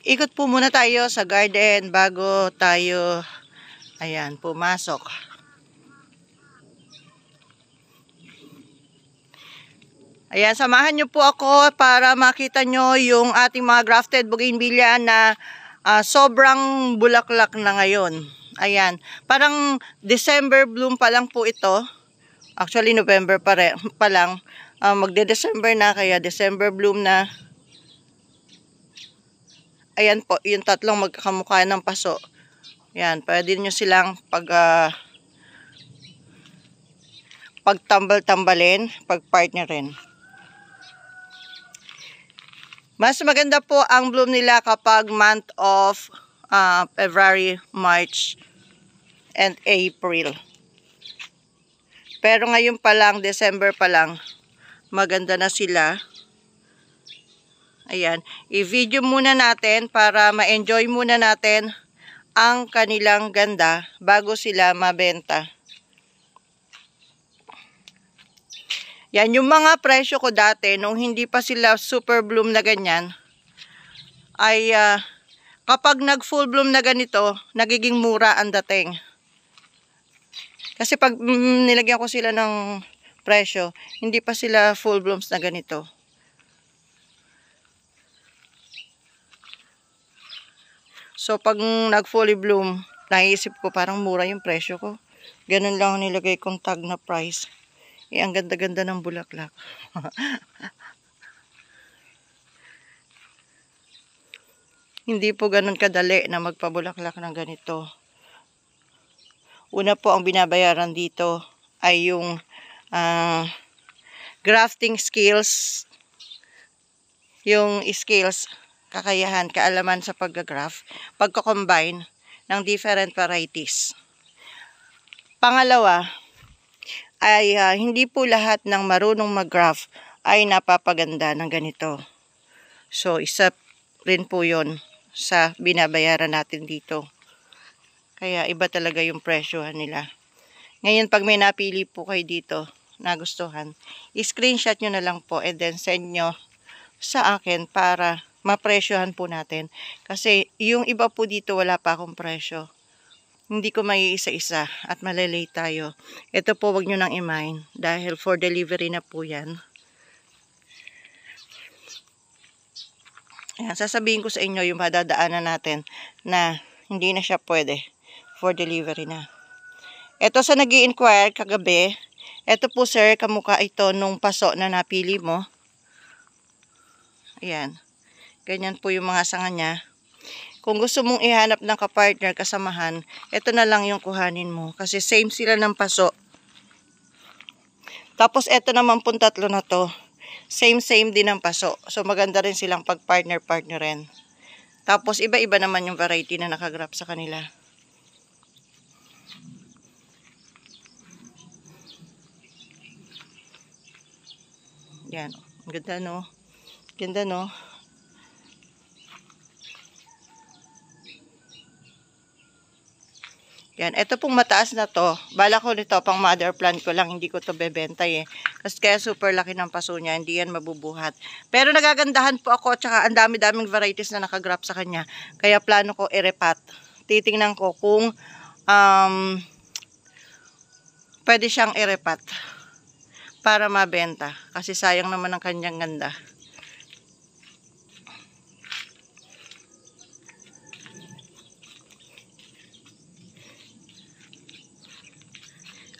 Ikot po muna tayo sa garden bago tayo, ayan, pumasok. Ayan, samahan nyo po ako para makita nyo yung ating mga grafted bougainvillea na sobrang bulaklak na ngayon. Ayan, parang December bloom pa lang po ito. Actually, November pa lang. Magde-December na, kaya December bloom na. Ayan po, yung tatlong magkakamukha ng paso. Ayan, pwede nyo silang pagtambal-tambalin, pagpartnerin. Mas maganda po ang bloom nila kapag month of February, March, and April. Pero ngayon pa lang, December pa lang, maganda na sila. Ayan, i-video muna natin para ma-enjoy muna natin ang kanilang ganda bago sila mabenta. Yan, yung mga presyo ko dati, nung hindi pa sila super bloom na ganyan, ay kapag nag-full bloom na ganito, nagiging mura ang dating. Kasi pag nilagyan ko sila ng presyo, hindi pa sila full blooms na ganito. So pag nag-fully bloom, naisip ko parang mura yung presyo ko. Ganun lang nilagay kong tag na price. Ang ganda-ganda ng bulaklak. Hindi po ganun kadali na magpabulaklak ng ganito. Una po ang binabayaran dito ay yung grafting skills. Yung skills, kakayahan, kaalaman sa pagga-graft, pagko-combine ng different varieties. Pangalawa, ay hindi po lahat ng marunong mag-graft ay napapaganda ng ganito. So, isa rin po yun sa binabayaran natin dito. Kaya iba talaga yung presyohan nila. Ngayon, pag may napili po kayo dito na gustuhan, i-screenshot nyo na lang po and then send nyo sa akin para mapresyohan po natin. Kasi yung iba po dito wala pa akong presyo. Hindi ko maiisa-isa at malalate tayo. Ito po wag nyo nang i-mind dahil for delivery na po yan. Ayan, sasabihin ko sa inyo yung madadaanan natin na hindi na siya pwede for delivery na. Ito sa nag-i-inquire kagabi, ito po sir, kamukha ito nung paso na napili mo. Ayan, ganyan po yung mga sanga niya. Kung gusto mong ihanap ng kapartner, kasamahan, ito na lang yung kuhanin mo. Kasi same sila ng paso. Tapos ito naman pong tatlo na to. Same din ng paso. So maganda rin silang pag-partner-partnerin. Tapos iba-iba naman yung variety na nakagrap sa kanila. Yan. Ganda no? Ganda no? Yan, ito pong mataas na to. Bala ko nito, pang mother plant ko lang, hindi ko to bebenta eh. Kasi kaya super laki ng paso niya, hindi yan mabubuhat. Pero nagagandahan po ako, tsaka ang dami-daming varieties na nakagrap sa kanya. Kaya plano ko i-repat. Titingnan ko kung pwede siyang i-repat para mabenta. Kasi sayang naman ang kanyang ganda.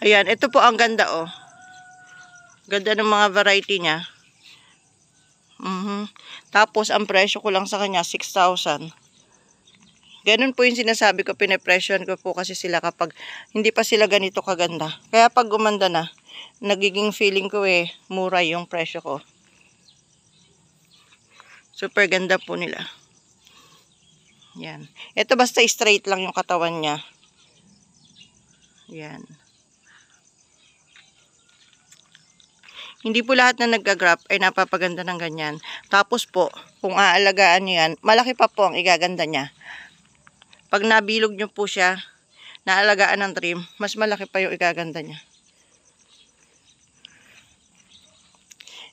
Ayan, ito po ang ganda oh. Ganda ng mga variety niya. Tapos ang presyo ko lang sa kanya 6,000. Ganun po yung sinasabi ko, pinapresyon ko po kasi sila kapag hindi pa sila ganito kaganda. Kaya pag gumanda na, nagiging feeling ko eh, mura yung presyo ko. Super ganda po nila. Yan. Ito basta straight lang yung katawan niya. Yan. Hindi po lahat na nagka-graft ay napapaganda ng ganyan. Tapos po, kung aalagaan nyo yan, malaki pa po ang igaganda niya. Pag nabilog nyo po siya, naalagaan ng trim, mas malaki pa yung igaganda niya.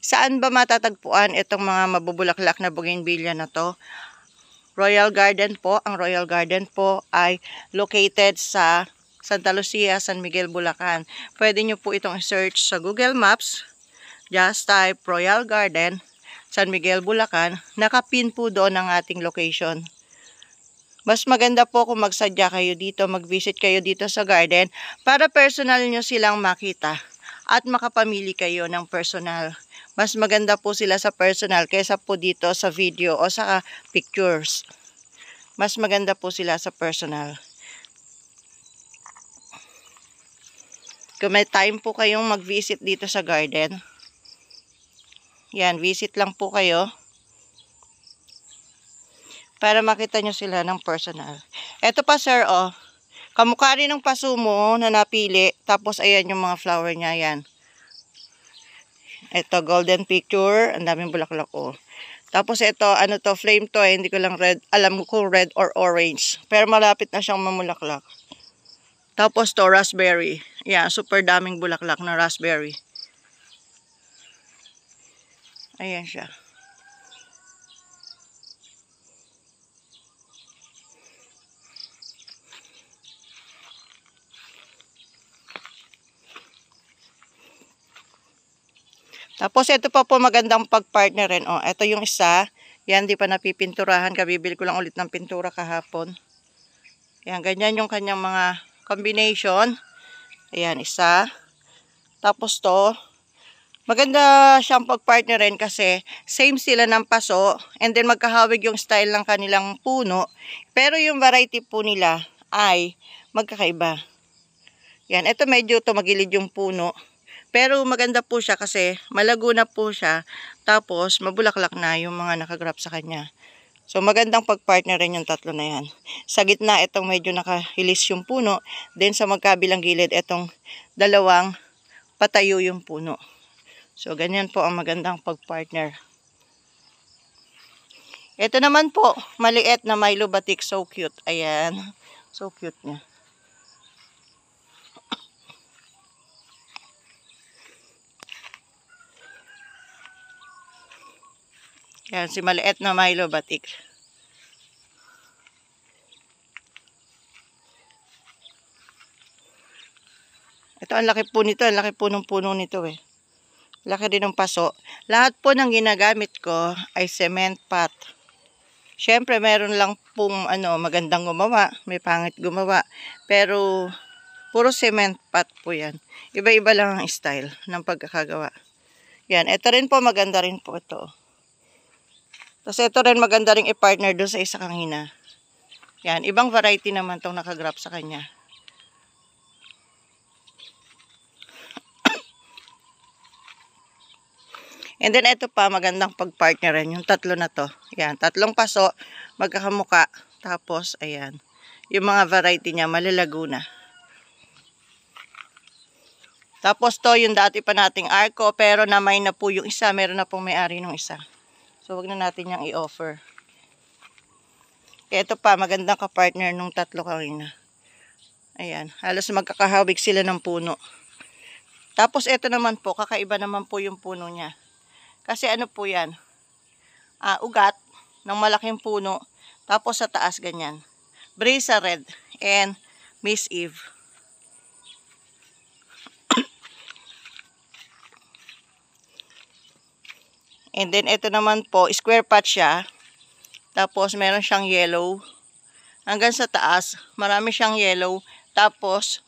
Saan ba matatagpuan itong mga mabubulaklak na bougainvillea na to? Royal Garden po. Ang Royal Garden po ay located sa Santa Lucia, San Miguel, Bulacan. Pwede nyo po itong search sa Google Maps. Just type Royal Garden, San Miguel, Bulacan. Nakapin po doon ang ating location. Mas maganda po kung magsadya kayo dito, mag-visit kayo dito sa garden para personal nyo silang makita at makapamili kayo ng personal. Mas maganda po sila sa personal kaysa po dito sa video o sa pictures. Mas maganda po sila sa personal. Kung may time po kayong mag-visit dito sa garden, yan, visit lang po kayo para makita nyo sila ng personal. Eto pa sir, oh. Kamukha rin ng pasumo na napili. Tapos ayan yung mga flower niya, yan. Ito, golden picture. Ang daming bulaklak, oh. Tapos ito, ano to, flame to, eh. Hindi ko lang alam kung red or orange. Pero malapit na siyang mamulaklak. Tapos to, raspberry. Yan, super daming bulaklak na raspberry. Ayan siya. Tapos ito pa po magandang pagpartner rin. Oh, ito yung isa. Yan, di pa napipinturahan. Kabibili ko lang ulit ng pintura kahapon. Yan, ganyan yung kanyang mga combination. Ayan, isa. Tapos to, maganda siyang pagpartner rin kasi same sila ng paso. And then magkahawig yung style ng kanilang puno. Pero yung variety po nila ay magkakaiba. Yan, ito medyo tumagilid yung puno. Pero maganda po siya kasi malago na po siya. Tapos mabulaklak na yung mga nakagrap sa kanya. So magandang pagpartner rin yung tatlo na yan. Sa gitna itong medyo nakahilis yung puno. Then sa magkabilang gilid itong dalawang patayo yung puno. So ganyan po ang magandang pagpartner. Ito naman po maliit na Milo batik. So cute. Ayan. So cute niya. Yan, si maliit na Milo batik. Ito, ang laki po nito. Ang laki po ng puno nito eh. Laki din ng paso. Lahat po ng ginagamit ko ay cement pot. Siyempre, meron lang pong magandang gumawa. May pangit gumawa. Pero, puro cement pot po yan. Iba-iba lang ang style ng pagkakagawa. Yan, ito rin po. Maganda rin po ito. Tapos ito rin maganda rin i-partner doon sa isa kanina. Yan, ibang variety naman tong nakagrap sa kanya. And then ito pa, magandang pagpartner rin yung tatlo na to. Yan, tatlong paso, magkakamuka. Tapos, ayan, yung mga variety niya, malalago na. Tapos to, yung dati pa nating arco, pero namay na po yung isa. Meron na pong may-ari ng isa. So, wag na natin yung i-offer. Ito pa, magandang kapartner nung tatlo kanina. Ayan, halos magkakahawig sila ng puno. Tapos, ito naman po, kakaiba naman po yung puno niya. Kasi ano po yan, ugat ng malaking puno. Tapos sa taas ganyan. Brisa red and Miss Eve. And then ito naman po, square pot siya. Tapos meron siyang yellow. Hanggang sa taas, marami siyang yellow. Tapos,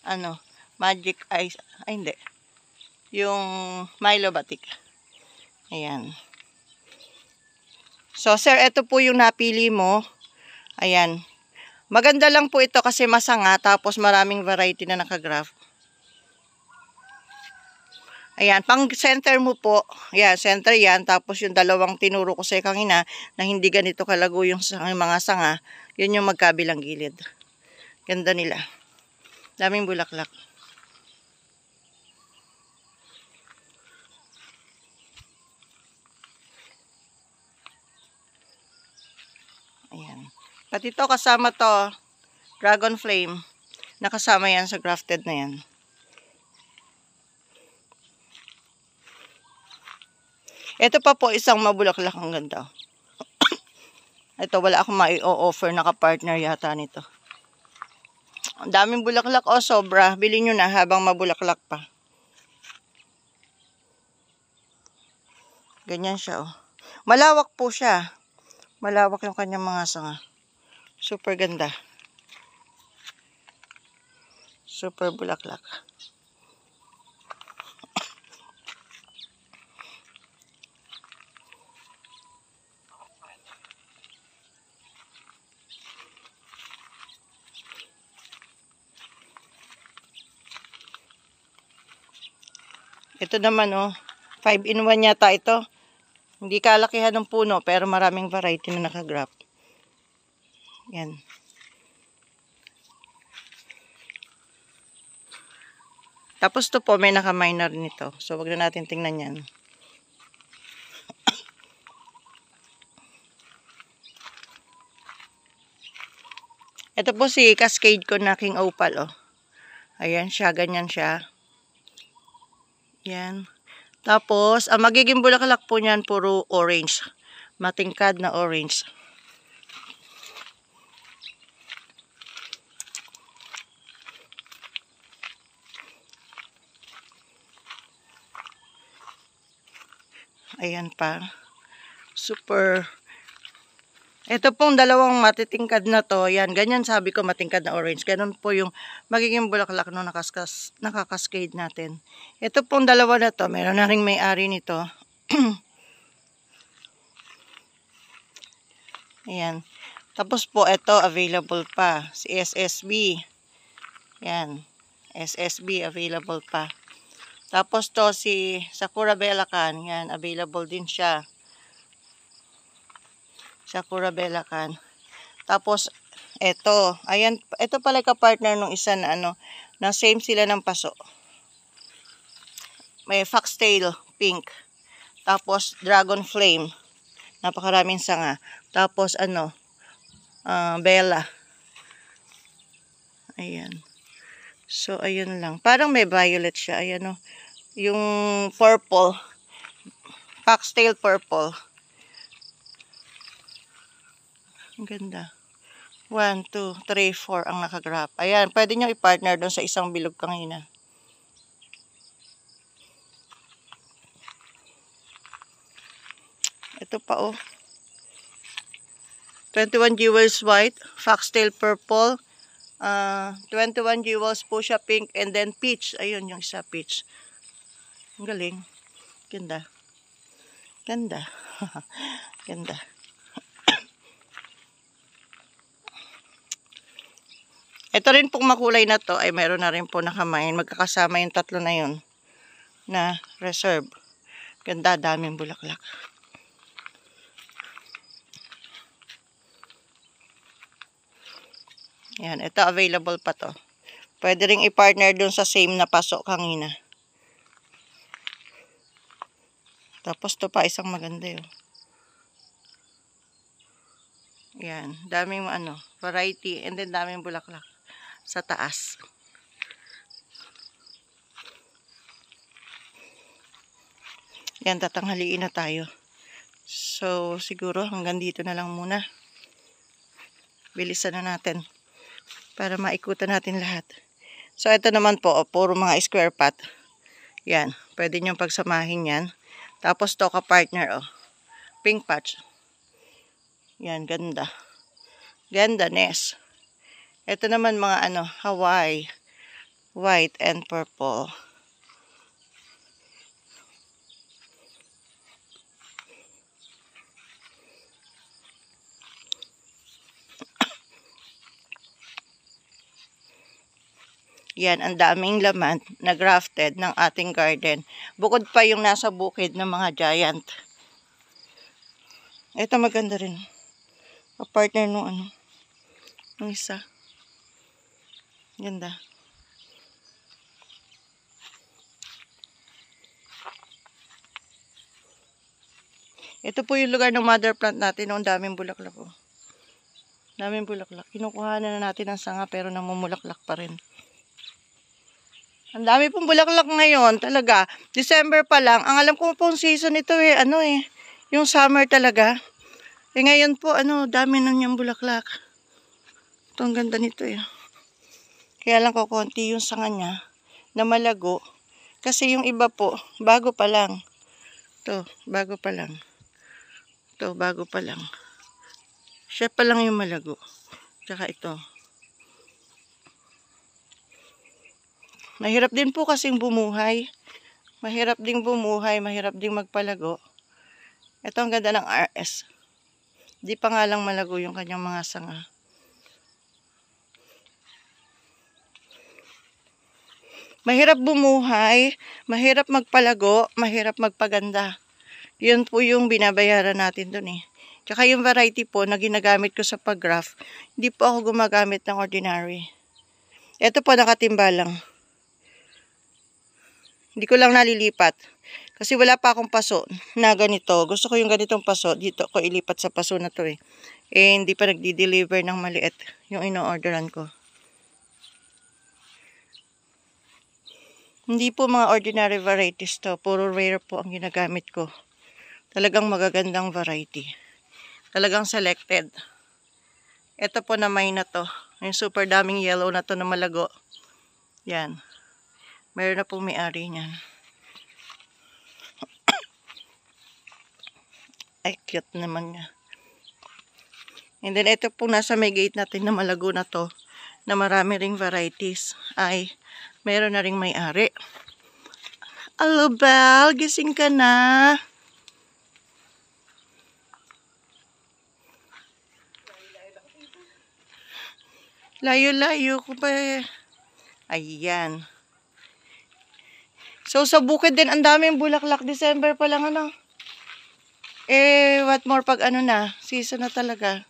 magic eyes. Ay, hindi. Yung Milo batik. Ayan. So, sir, ito po yung napili mo. Ayan. Maganda lang po ito kasi masanga. Tapos maraming variety na nakagraph. Ayan, pang center mo po. Ayan, center yan. Tapos yung dalawang tinuro ko sa kanina na hindi ganito kalago yung mga sanga. Yun yung magkabilang gilid. Ganda nila. Daming bulaklak. Ayan. Pati ito kasama to, dragon flame. Nakasama yan sa grafted na yan. Ito pa po isang mabulaklak ang ganda. Ito, wala akong mai-offer na ka-partner yata nito. Ang daming bulaklak. Oh, sobra. Bilhin nyo na habang mabulaklak pa. Ganyan siya, oh. Malawak po siya. Malawak yung kanyang mga sanga. Super ganda. Super bulaklak. Ito naman, oh. 5-in-1 yata ito. Hindi kalakihan ng puno, pero maraming variety na nakagraft. Yan. Tapos to po, may naka-minor nito. So, wag na natin tingnan yan. Ito po si Cascade ko na King Opal, oh. Ayan siya, ganyan siya. Yan. Tapos, ang magiging bulaklak po niyan, puro orange. Matingkad na orange. Ayan pa. Super. Ito pong dalawang matitingkad na to. Yan, ganyan sabi ko, matingkad na orange. Ganun po yung magiging bulaklak no nakakascade natin. Ito pong dalawa na to, meron na ring may-ari nito. Ayan. Tapos po, ito available pa. Si SSB. Yan. SSB available pa. Tapos to si Sakura Belacan. Yan, available din siya. Sakura Belacan. Tapos, ito. Ayan, ito pala ka-partner nung isa na ano, na same sila ng paso. May foxtail, pink. Tapos, dragon flame. Napakaraming sanga. Tapos, ano, Bella. Ayan. So, ayun lang. Parang may violet siya. Ayan, o. Yung purple. Foxtail purple. Ang ganda. 1, 2, 3, 4 ang nakagrap. Ayan, pwede nyo i-partner doon sa isang bilog kanina. Ito pa, oh. 21 jewels white, foxtail purple, 21 jewels po siya pink, and then peach. Ayun, yung isa peach. Ang galing. Ganda. Ganda. Ganda. Ito rin pong makulay na to ay meron na rin po nakamain. Magkakasama yung tatlo na yun na reserve. Ganda, daming bulaklak. Yan, ito available pa to. Pwede ring i-partner dun sa same na paso kanina. Tapos to pa isang maganda yun. Yan, daming ano, variety and then daming bulaklak sa taas. Yan, tatanghaliin na tayo. So, siguro hanggang dito na lang muna. Bilisan na natin para maikutan natin lahat. So, ito naman po, puro mga square pot. Yan, pwede nyo pagsamahin yan. Tapos, to ka-partner, oh. Pink patch. Yan, ganda. Ganda, Ness. Ito naman mga ano, Hawaii. White and purple. Yan, ang daming laman na grafted ng ating garden. Bukod pa yung nasa bukid ng mga giant. Ito maganda rin. Partner nung ano. Nung isa. Ganda. Ito po yung lugar ng mother plant natin. Ang daming bulaklak. Oh. Daming bulaklak. Kinukuha na natin ang sanga pero namumulaklak pa rin. Ang dami pong bulaklak ngayon. Talaga. December pa lang. Ang alam ko pong season ito ano yung summer talaga. Eh ngayon po, dami na niyang bulaklak. Ito, ang ganda nito eh. Kaya lang ko konti yung sanga niya na malago. Kasi yung iba po, bago pa lang. Ito, bago pa lang. Ito, bago pa lang. Siya pa lang yung malago. Tsaka ito. Mahirap din po kasing bumuhay. Mahirap ding bumuhay, mahirap ding magpalago. Ito ang ganda ng RS. Di pa nga lang malago yung kanyang mga sanga. Mahirap bumuhay, mahirap magpalago, mahirap magpaganda. Yun po yung binabayaran natin dun eh. Tsaka yung variety po na ginagamit ko sa pag-graft, hindi po ako gumagamit ng ordinary. Ito po nakatimba lang. Hindi ko lang nalilipat. Kasi wala pa akong paso na ganito. Gusto ko yung ganitong paso. Dito ko ilipat sa paso na to eh. Eh, hindi pa nagdi-deliver ng maliit yung ino-orderan ko. Hindi po mga ordinary varieties to. Puro rare po ang ginagamit ko. Talagang magagandang variety. Talagang selected. Ito po na may na to. Yung super daming yellow na to na malago. Yan. Meron na pong may-ari niyan. Ay, cute naman niya. And then, ito po nasa may gate natin na malago na to, na marami ring varieties, ay meron na ring may-ari. Hello, Belle. Gising ka na. Layo-layo ko pa eh. Ayan. So, sa bukid din, ang daming bulaklak. December pa lang Eh, what more pag na, season na talaga.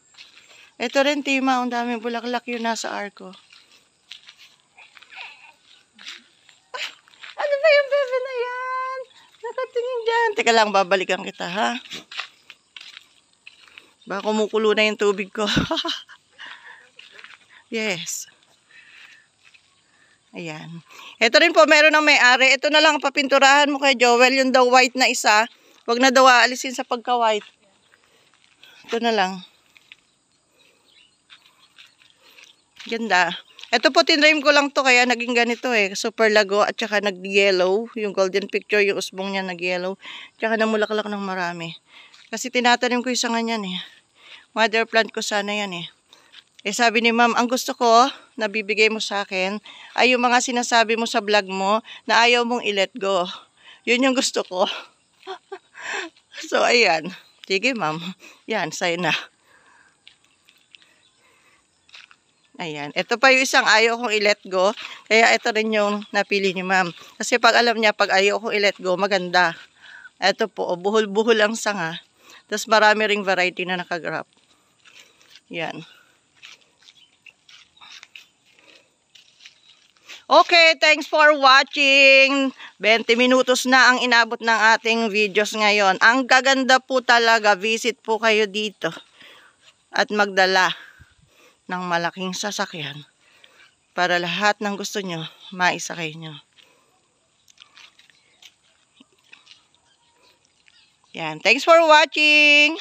Ito rin, Tima, ang daming bulaklak yung nasa arko. Ah, ano ba yung bebe na yan? Nakatingin dyan. Teka lang, babalikan kita, ha? Baka kumukulo na yung tubig ko. Yes. Ayan. Ito rin po, meron ng may-ari. Ito na lang, papinturahan mo kay Joel. Yung daw white na isa. Huwag na daw aalisin sa pagka-white. Ito na lang. Ganda. Ito po, tinrame ko lang to kaya naging ganito eh. Super lago at saka nag-yellow. Yung golden picture, yung usbong niya nag-yellow. Tsaka namulaklak ng marami. Kasi tinatanim ko yung sanga niyan eh. Mother plant ko sana yan eh. Eh sabi ni ma'am, ang gusto ko na bibigay mo sa akin ay yung mga sinasabi mo sa vlog mo na ayaw mong i-let go. Yun yung gusto ko. So, ayan. Sige, ma'am. Yan, sa'yo na. Ayan. Ito pa yung isang ayaw kong i-let go. Kaya ito rin yung napili ni ma'am. Kasi pag alam niya, pag ayaw kong i-let go, maganda. Ito po, buhol-buhol ang sanga. Tapos marami ring variety na nakagrap. Yan. Okay, thanks for watching. 20 minutos na ang inabot ng ating videos ngayon. Ang gaganda po talaga. Visit po kayo dito. At magdala ng malaking sasakyan. Para lahat ng gusto nyo, maisakay nyo. Yan. Thanks for watching.